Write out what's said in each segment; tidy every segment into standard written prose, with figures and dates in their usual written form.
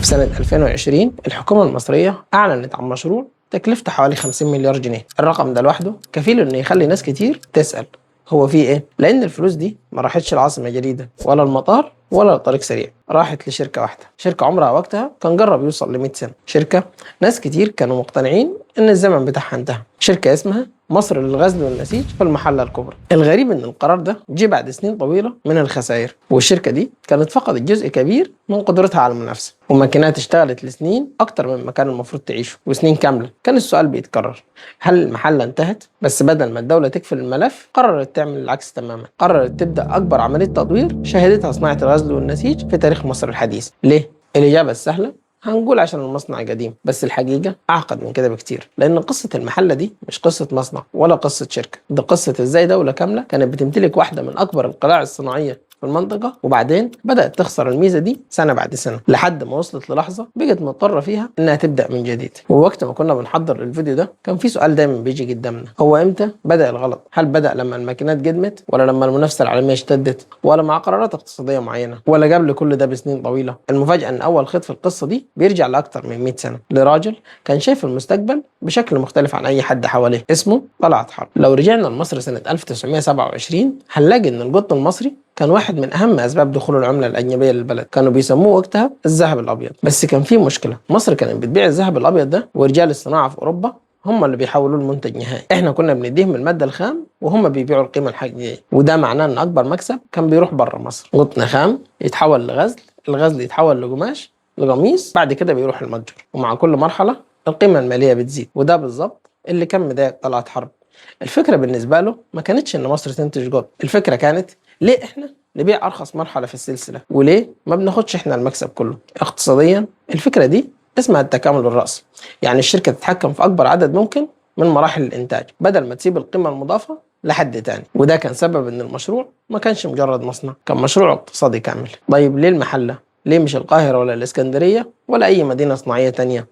في سنة 2020 الحكومة المصرية أعلنت عن مشروع تكلفته حوالي 50 مليار جنيه. الرقم ده لوحده كفيل إنه يخلي ناس كتير تسأل هو في إيه؟ لأن الفلوس دي ما راحتش العاصمة الجديدة ولا المطار ولا طريق سريع، راحت لشركة واحدة، شركة عمرها وقتها كان جرب يوصل ل 100 سنة، شركة ناس كتير كانوا مقتنعين إن الزمن بتاعها انتهى، شركة اسمها مصر للغزل والنسيج في المحلة الكبرى. الغريب إن القرار ده جه بعد سنين طويلة من الخسائر، والشركة دي كانت فقدت جزء كبير من قدرتها على المنافسة، وماكينات اشتغلت لسنين أكتر من ما كان المفروض تعيشه، وسنين كاملة. كان السؤال بيتكرر، هل المحلة انتهت؟ بس بدل ما الدولة تقفل الملف قررت تعمل العكس تماما، قررت تبدأ أكبر عملية تطوير شهدتها صناعة الغزل والنسيج في تاريخ مصر الحديث. ليه؟ الإجابة السهلة، هنقول عشان المصنع قديم، بس الحقيقة أعقد من كده بكتير، لأن قصة المحلة دي مش قصة مصنع ولا قصة شركة، ده قصة إزاي دولة كاملة كانت بتمتلك واحدة من أكبر القلاع الصناعية في المنطقة، وبعدين بدأت تخسر الميزة دي سنة بعد سنة لحد ما وصلت للحظة بقت مضطرة فيها إنها تبدأ من جديد. ووقت ما كنا بنحضر الفيديو ده كان في سؤال دايما بيجي قدامنا، هو إمتى بدأ الغلط؟ هل بدأ لما الماكينات قدمت، ولا لما المنافسة العالمية اشتدت، ولا مع قرارات اقتصادية معينة، ولا قبل كل ده بسنين طويلة؟ المفاجأة إن أول خيط في القصة دي بيرجع لأكتر من 100 سنة، لراجل كان شايف المستقبل بشكل مختلف عن أي حد حواليه، اسمه طلعت حرب. لو رجعنا لمصر سنة 1927 هنلاقي إن القطن المصري كان واحد من أهم أسباب دخول العملة الأجنبية للبلد، كانوا بيسموه وقتها الذهب الأبيض. بس كان في مشكلة، مصر كانت بتبيع الذهب الأبيض ده ورجال الصناعة في أوروبا هم اللي بيحولوا المنتج نهائي، احنا كنا بنديهم المادة الخام وهم بيبيعوا القيمة الحقيقية، وده معناه ان اكبر مكسب كان بيروح بره مصر، قطن خام يتحول لغزل، الغزل يتحول لقماش، القميص بعد كده بيروح المتجر، ومع كل مرحلة القيمة المالية بتزيد، وده بالظبط اللي كان مضايق طلعت حرب. الفكرة بالنسبة له ما كانتش ان مصر تنتج قطن، الفكرة كانت ليه احنا نبيع ارخص مرحلة في السلسلة، وليه ما بناخدش احنا المكسب كله. اقتصاديا الفكرة دي اسمها التكامل الرأسي، يعني الشركة تتحكم في أكبر عدد ممكن من مراحل الإنتاج بدل ما تسيب القيمة المضافة لحد تاني، وده كان سبب إن المشروع ما كانش مجرد مصنع، كان مشروع اقتصادي كامل. طيب ليه المحلة؟ ليه مش القاهرة ولا الإسكندرية ولا أي مدينة صناعية تانية؟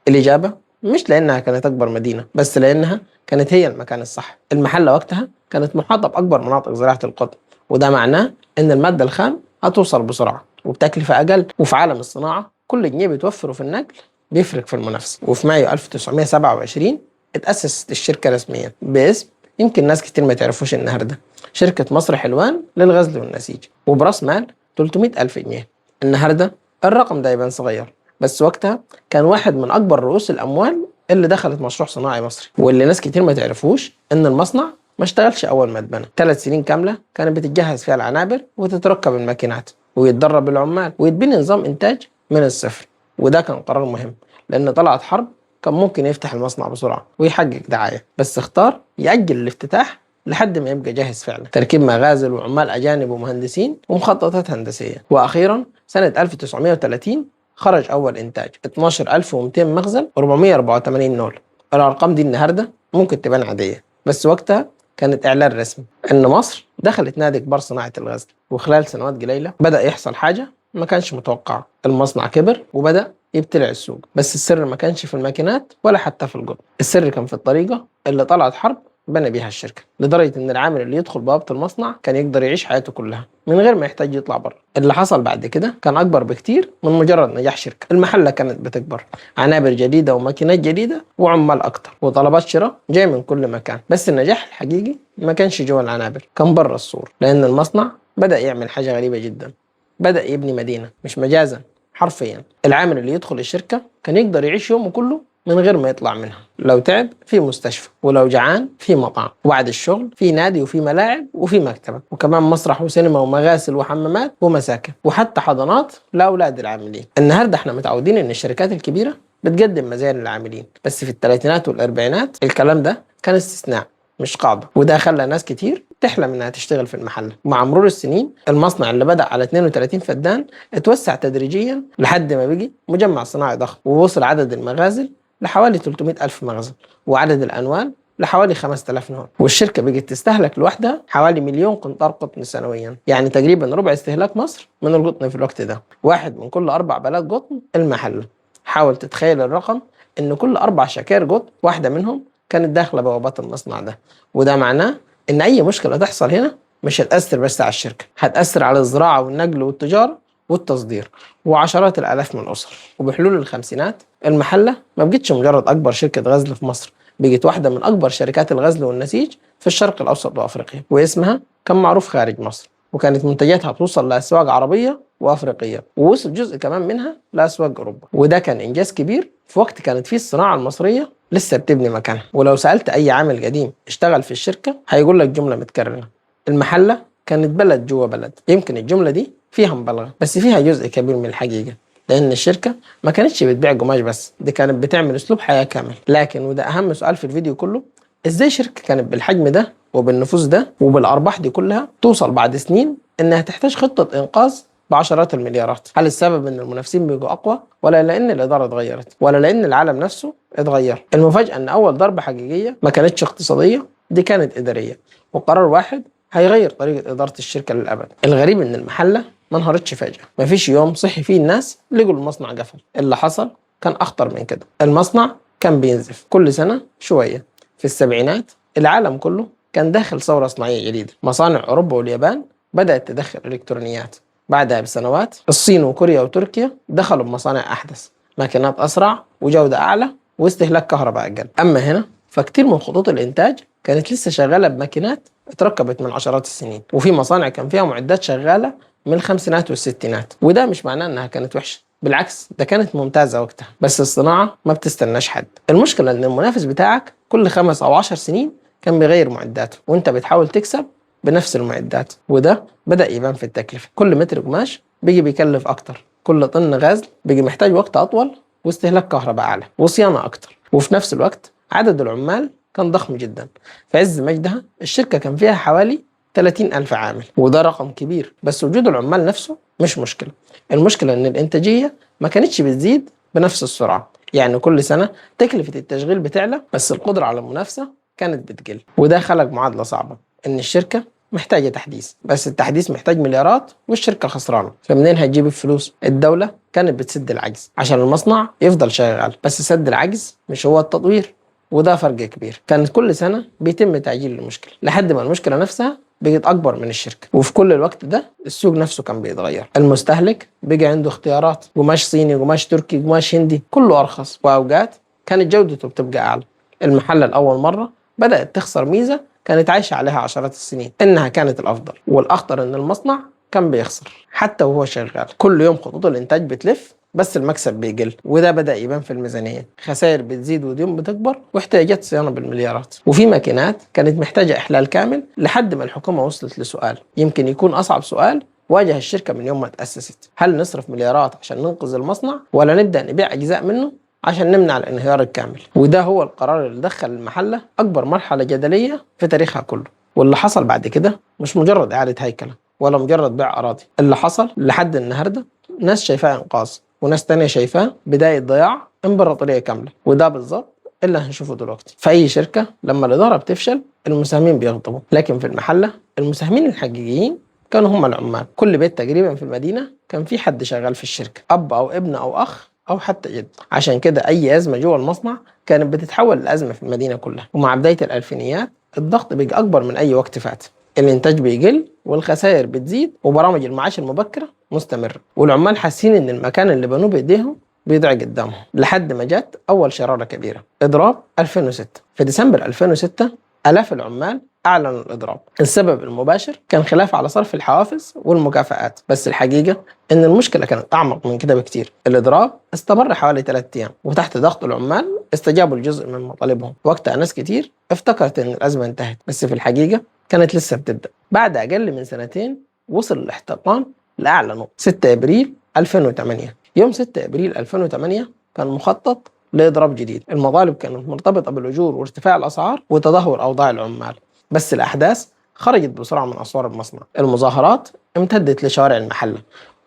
الإجابة مش لأنها كانت أكبر مدينة، بس لأنها كانت هي المكان الصح. المحلة وقتها كانت محاطة بأكبر مناطق زراعة القطن، وده معناه إن المادة الخام هتوصل بسرعة وبتكلفة أقل، وفي عالم الصناعة كل جنيه بتوفره في النقل بيفرق في المنافسة. وفي مايو 1927 اتأسست الشركة رسميا باسم يمكن ناس كتير ما تعرفوش النهارده، شركة مصر حلوان للغزل والنسيج، وبراس مال 300 ألف جنيه. النهارده الرقم ده يبان صغير، بس وقتها كان واحد من أكبر رؤوس الأموال اللي دخلت مشروع صناعي مصري. واللي ناس كتير ما تعرفوش إن المصنع ما اشتغلش أول ما اتبنى، 3 سنين كاملة كانت بتتجهز فيها العنابر وتتركب الماكينات ويتدرب العمال ويتبني نظام إنتاج من الصفر. وده كان قرار مهم، لأن طلعت حرب كان ممكن يفتح المصنع بسرعة ويحقق دعاية، بس اختار يأجل الافتتاح لحد ما يبقى جاهز فعلا، تركيب مغازل وعمال أجانب ومهندسين ومخططات هندسية. وأخيرا سنة 1930 خرج أول إنتاج 12200 مخزن و484 نول. الأرقام دي النهاردة ممكن تبان عادية، بس وقتها كانت إعلان رسمي إن مصر دخلت نادي كبار صناعة الغزل. وخلال سنوات قليلة بدأ يحصل حاجة ما كانش متوقع، المصنع كبر وبدأ يبتلع السوق، بس السر ما كانش في الماكينات ولا حتى في القطن، السر كان في الطريقة اللي طلعت حرب بنى بيها الشركة، لدرجة إن العامل اللي يدخل بوابة المصنع كان يقدر يعيش حياته كلها من غير ما يحتاج يطلع بره. اللي حصل بعد كده كان أكبر بكتير من مجرد نجاح شركة، المحلة كانت بتكبر، عنابر جديدة وماكينات جديدة وعمال أكتر وطلبات شراء جاي من كل مكان. بس النجاح الحقيقي ما كانش جوه العنابر، كان بره السور، لأن المصنع بدأ يعمل حاجة غريبة جدا، بدأ يبني مدينة، مش مجازا حرفيا. العامل اللي يدخل الشركة كان يقدر يعيش يومه كله من غير ما يطلع منها، لو تعب في مستشفى، ولو جعان في مطعم، وبعد الشغل في نادي وفي ملاعب وفي مكتبة، وكمان مسرح وسينما ومغاسل وحمامات ومساكن، وحتى حضانات لأولاد العاملين. النهاردة احنا متعودين ان الشركات الكبيرة بتقدم مزايا للعاملين، بس في الثلاثينات والأربعينات الكلام ده كان استثناء مش قاعدة، وده خلى ناس كتير تحلم انها تشتغل في المحل. مع مرور السنين المصنع اللي بدأ على 32 فدان اتوسع تدريجيا لحد ما بقي مجمع صناعي ضخم، ووصل عدد المغازل لحوالي 300 ألف مخزن، وعدد الأنوال لحوالي 5000 نوع، والشركة بقت تستهلك لوحدها حوالي 1,000,000 قنطار قطن سنويا، يعني تقريبا ربع استهلاك مصر من القطن في الوقت ده. واحد من كل 4 بلاد قطن المحلة. حاول تتخيل الرقم، إن كل 4 شكاير قطن واحدة منهم كانت داخلة بوابات المصنع ده، وده معناه إن أي مشكلة تحصل هنا مش هتأثر بس على الشركة، هتأثر على الزراعة والنقل والتجارة والتصدير وعشرات الآلاف من الأسر. وبحلول الخمسينات المحلة ما بقتش مجرد أكبر شركة غزل في مصر، بقت واحدة من أكبر شركات الغزل والنسيج في الشرق الأوسط وأفريقيا، واسمها كان معروف خارج مصر، وكانت منتجاتها بتوصل لأسواق عربية وأفريقية، ووصل جزء كمان منها لأسواق أوروبا. وده كان إنجاز كبير في وقت كانت فيه الصناعة المصرية لسه بتبني مكانها. ولو سألت أي عامل قديم اشتغل في الشركة هيقول لك جملة متكررة: المحلة كانت بلد جوه بلد. يمكن الجملة دي فيها مبالغة، بس فيها جزء كبير من الحقيقة، لأن الشركة ما كانتش بتبيع قماش بس، دي كانت بتعمل أسلوب حياة كامل. لكن وده أهم سؤال في الفيديو كله: إزاي شركة كانت بالحجم ده وبالنفوذ ده وبالأرباح دي كلها توصل بعد سنين إنها تحتاج خطة إنقاذ بعشرات المليارات؟ هل السبب إن المنافسين بيجوا أقوى، ولا لأن الإدارة اتغيرت، ولا لأن العالم نفسه اتغير؟ المفاجأة إن أول ضربة حقيقية ما كانتش اقتصادية، دي كانت إدارية، وقرار واحد هيغير طريقة إدارة الشركة للأبد. الغريب إن المحلة ما انهارتش فجأة، مفيش يوم صحي فيه الناس لقوا المصنع قفل. اللي حصل كان أخطر من كده. المصنع كان بينزف كل سنة شوية. في السبعينات العالم كله كان داخل ثورة صناعية جديدة، مصانع أوروبا واليابان بدأت تدخل إلكترونيات. بعدها بسنوات الصين وكوريا وتركيا دخلوا بمصانع أحدث، ماكينات أسرع وجودة أعلى واستهلاك كهرباء أقل. أما هنا فكتير من خطوط الإنتاج كانت لسه شغالة بماكينات اتركبت من عشرات السنين، وفي مصانع كان فيها معدات شغالة من الخمسينات والستينات. وده مش معناه إنها كانت وحشة، بالعكس ده كانت ممتازة وقتها. بس الصناعة ما بتستناش حد. المشكلة إن المنافس بتاعك كل 5 أو 10 سنين كان بيغير معداته، وأنت بتحاول تكسب بنفس المعدات. وده بدأ يبان في التكلفة. كل متر قماش بيجي بيكلف أكتر، كل طن غزل بيجي محتاج وقت أطول واستهلاك كهرباء أعلى وصيانة أكتر. وفي نفس الوقت عدد العمال كان ضخم جدا. في عز مجدها الشركة كان فيها حوالي 30 ألف عامل، وده رقم كبير، بس وجود العمال نفسه مش مشكلة. المشكلة إن الإنتاجية ما كانتش بتزيد بنفس السرعة. يعني كل سنة تكلفة التشغيل بتعلى، بس القدرة على المنافسة كانت بتقل. وده خلق معادلة صعبة: إن الشركة محتاجة تحديث، بس التحديث محتاج مليارات والشركة خسرانة. فمنين هتجيب الفلوس؟ الدولة كانت بتسد العجز عشان المصنع يفضل شغال، بس سد العجز مش هو التطوير، وده فرق كبير. كانت كل سنة بيتم تعجيل المشكلة لحد ما المشكلة نفسها بقت أكبر من الشركة. وفي كل الوقت ده السوق نفسه كان بيتغير. المستهلك بقى عنده اختيارات: قماش صيني، قماش تركي، قماش هندي، كله أرخص، وأوقات كانت جودته بتبقى أعلى. المحلة لأول مرة بدأت تخسر ميزة كانت عايشة عليها عشرات السنين، إنها كانت الأفضل. والأخطر إن المصنع كان بيخسر حتى وهو شغال. كل يوم خطوط الإنتاج بتلف بس المكسب بيقل، وده بدأ يبان في الميزانية. خسائر بتزيد وديون بتكبر واحتياجات صيانة بالمليارات. وفي ماكينات كانت محتاجة إحلال كامل لحد ما الحكومة وصلت لسؤال يمكن يكون أصعب سؤال واجه الشركة من يوم ما تأسست: هل نصرف مليارات عشان ننقذ المصنع، ولا نبدأ نبيع أجزاء منه عشان نمنع الانهيار الكامل؟ وده هو القرار اللي دخل المحلة أكبر مرحلة جدلية في تاريخها كله. واللي حصل بعد كده مش مجرد إعادة هيكلة ولا مجرد بيع أراضي. اللي حصل لحد النهاردة ناس شايفاه إنقاذ، وناس تانية شايفاه بداية ضياع إمبراطورية كاملة. وده بالظبط اللي هنشوفه دلوقتي. في أي شركة لما الإدارة بتفشل المساهمين بيغضبوا، لكن في المحلة المساهمين الحقيقيين كانوا هم العمال. كل بيت تقريبا في المدينة كان في حد شغال في الشركة، أب أو ابن أو أخ أو حتى جد. عشان كده أي أزمة جوه المصنع كانت بتتحول لأزمة في المدينة كلها. ومع بداية الألفينيات الضغط بقى أكبر من أي وقت فات. الإنتاج بيقل والخسائر بتزيد وبرامج المعاش المبكرة مستمرة، والعمال حاسين إن المكان اللي بنوه بإيديهم بيضيع قدامهم. لحد ما جت أول شرارة كبيرة: إضراب 2006. في ديسمبر 2006 آلاف العمال أعلنوا الإضراب. السبب المباشر كان خلاف على صرف الحوافز والمكافآت، بس الحقيقة إن المشكلة كانت أعمق من كده بكتير. الإضراب استمر حوالي 3 أيام، وتحت ضغط العمال استجابوا لجزء من مطالبهم. وقتها ناس كتير افتكرت إن الأزمة انتهت، بس في الحقيقة كانت لسه بتبدأ. بعد أقل من سنتين وصل الاحتقان لأعلى نقطة: 6 أبريل 2008. يوم 6 أبريل 2008 كان مخطط لإضراب جديد. المطالب كانت مرتبطة بالأجور وارتفاع الأسعار وتدهور أوضاع العمال، بس الأحداث خرجت بسرعة من أسوار المصنع. المظاهرات امتدت لشوارع المحلة،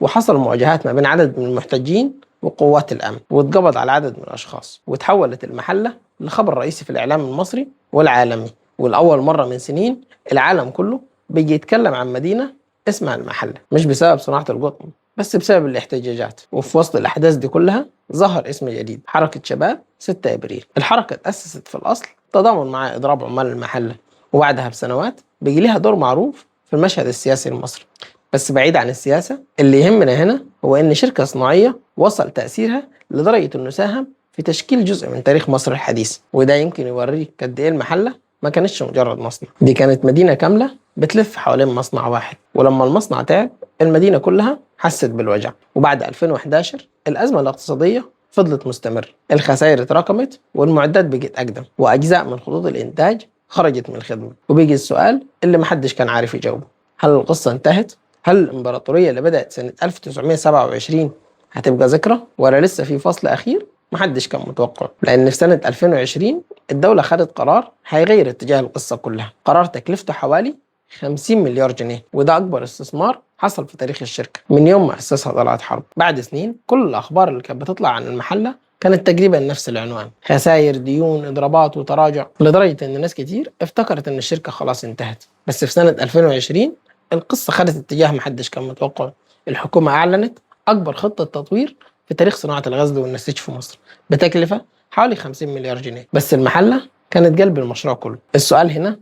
وحصل مواجهات ما بين عدد من المحتجين وقوات الأمن، واتقبض على عدد من الأشخاص. وتحولت المحلة لخبر رئيسي في الإعلام المصري والعالمي. والأول مرة من سنين العالم كله بيجي يتكلم عن مدينة اسمها المحلة، مش بسبب صناعة القطن بس بسبب الاحتجاجات. وفي وسط الأحداث دي كلها ظهر اسم جديد: حركة شباب 6 أبريل. الحركة تأسست في الأصل تضامن مع إضراب عمال المحلة، وبعدها بسنوات بيجي لها دور معروف في المشهد السياسي المصري. بس بعيد عن السياسة، اللي يهمنا هنا هو إن شركة صناعية وصل تأثيرها لدرجة إنه ساهم في تشكيل جزء من تاريخ مصر الحديث. وده يمكن يوريك قد إيه المحلة ما كانتش مجرد مصنع، دي كانت مدينة كاملة بتلف حوالين مصنع واحد. ولما المصنع تعب المدينة كلها حست بالوجع. وبعد 2011 الأزمة الاقتصادية فضلت مستمر، الخسائر اتراكمت والمعدات بقت أقدم وأجزاء من خطوط الإنتاج خرجت من الخدمة. وبيجي السؤال اللي محدش كان عارف يجاوبه: هل القصة انتهت؟ هل الإمبراطورية اللي بدأت سنة 1927 هتبقى ذكرى ولا لسه في فصل أخير؟ محدش كان متوقع، لأن في سنة 2020 الدولة خدت قرار هيغير اتجاه القصة كلها، قرار تكلفته حوالي 50 مليار جنيه، وده أكبر استثمار حصل في تاريخ الشركة من يوم ما أسسها طلعت حرب. بعد سنين كل الأخبار اللي كانت بتطلع عن المحلة كانت تقريبا نفس العنوان: خسائر، ديون، إضرابات وتراجع، لدرجة إن ناس كتير افتكرت إن الشركة خلاص انتهت. بس في سنة 2020 القصة خدت اتجاه محدش كان متوقعه. الحكومة أعلنت أكبر خطة تطوير في تاريخ صناعة الغزل والنسيج في مصر بتكلفة حوالي 50 مليار جنيه. بس المحلة كانت قلب المشروع كله. السؤال هنا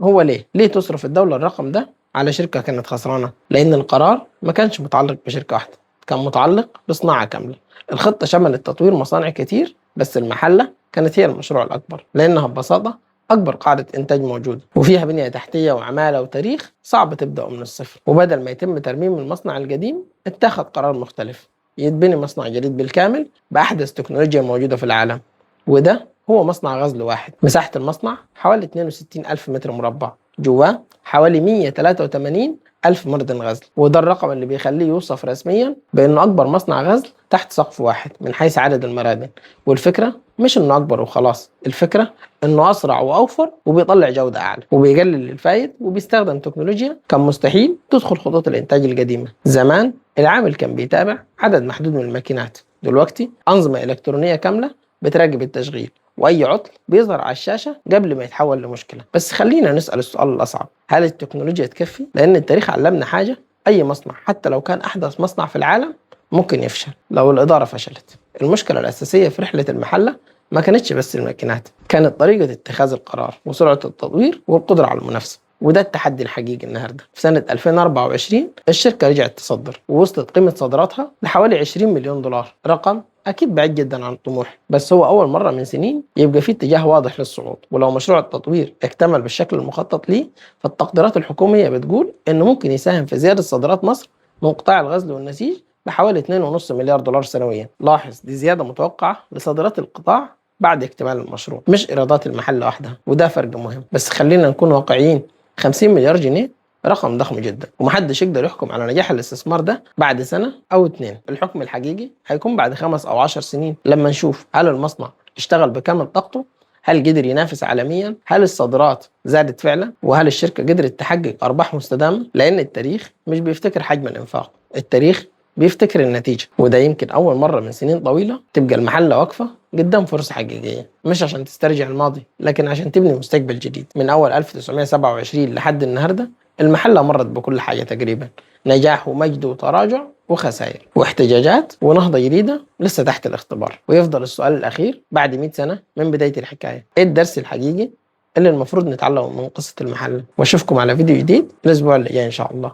هو ليه تصرف الدولة الرقم ده على شركة كانت خسرانة؟ لأن القرار ما كانش متعلق بشركة واحدة، كان متعلق بصناعة كاملة. الخطة شملت تطوير مصانع كتير، بس المحلة كانت هي المشروع الأكبر، لأنها ببساطة أكبر قاعدة إنتاج موجودة وفيها بنية تحتية وعمالة وتاريخ صعب تبدأ من الصفر. وبدل ما يتم ترميم المصنع القديم اتخذ قرار مختلف: يتبني مصنع جديد بالكامل بأحدث تكنولوجيا موجودة في العالم. وده هو مصنع غزل واحد. مساحة المصنع حوالي 62 ألف متر مربع، جواه حوالي 183 ألف مردن غزل. وده الرقم اللي بيخليه يوصف رسميا بأنه أكبر مصنع غزل تحت سقف واحد من حيث عدد المرادن. والفكرة مش إنه أكبر وخلاص، الفكرة إنه أسرع وأوفر وبيطلع جودة أعلى وبيقلل الفايد وبيستخدم تكنولوجيا كان مستحيل تدخل خطوط الإنتاج القديمة. زمان العامل كان بيتابع عدد محدود من الماكينات، دلوقتي أنظمة إلكترونية كاملة بتراقب التشغيل، وأي عطل بيظهر على الشاشة قبل ما يتحول لمشكلة. بس خلينا نسأل السؤال الأصعب: هل التكنولوجيا تكفي؟ لأن التاريخ علمنا حاجة: أي مصنع حتى لو كان أحدث مصنع في العالم ممكن يفشل لو الإدارة فشلت. المشكلة الأساسية في رحلة المحلة ما كانتش بس الماكينات، كانت طريقة اتخاذ القرار وسرعة التطوير والقدرة على المنافسة. وده التحدي الحقيقي النهارده. في سنة 2024 الشركة رجعت تصدر ووصلت قيمة صادراتها لحوالي 20 مليون دولار، رقم أكيد بعيد جدا عن الطموح، بس هو أول مرة من سنين يبقى فيه اتجاه واضح للصعود. ولو مشروع التطوير اكتمل بالشكل المخطط ليه، فالتقديرات الحكومية بتقول إنه ممكن يساهم في زيادة صادرات مصر من قطاع الغزل والنسيج بحوالي 2.5 مليار دولار سنويا. لاحظ، دي زيادة متوقعة لصادرات القطاع بعد اكتمال المشروع، مش إيرادات المحل وحدها، وده فرق مهم. بس خلينا نكون واقعيين: 50 مليار جنيه رقم ضخم جدا، ومحدش يقدر يحكم على نجاح الاستثمار ده بعد سنة أو اتنين. الحكم الحقيقي هيكون بعد 5 أو 10 سنين، لما نشوف هل المصنع اشتغل بكامل طاقته، هل قدر ينافس عالميا، هل الصادرات زادت فعلا، وهل الشركة قدرت تحقق أرباح مستدامة. لأن التاريخ مش بيفتكر حجم الإنفاق، التاريخ بيفتكر النتيجة. وده يمكن أول مرة من سنين طويلة تبقى المحلة واقفة قدام فرصة حقيقية، مش عشان تسترجع الماضي لكن عشان تبني مستقبل جديد. من أول 1927 لحد النهاردة المحلة مرت بكل حاجة تقريبا: نجاح ومجد وتراجع وخسائر واحتجاجات ونهضة جديدة لسه تحت الاختبار. ويفضل السؤال الأخير بعد 100 سنة من بداية الحكاية: إيه الدرس الحقيقي اللي المفروض نتعلمه من قصة المحلة؟ وأشوفكم على فيديو جديد الأسبوع اللي جاي إن شاء الله.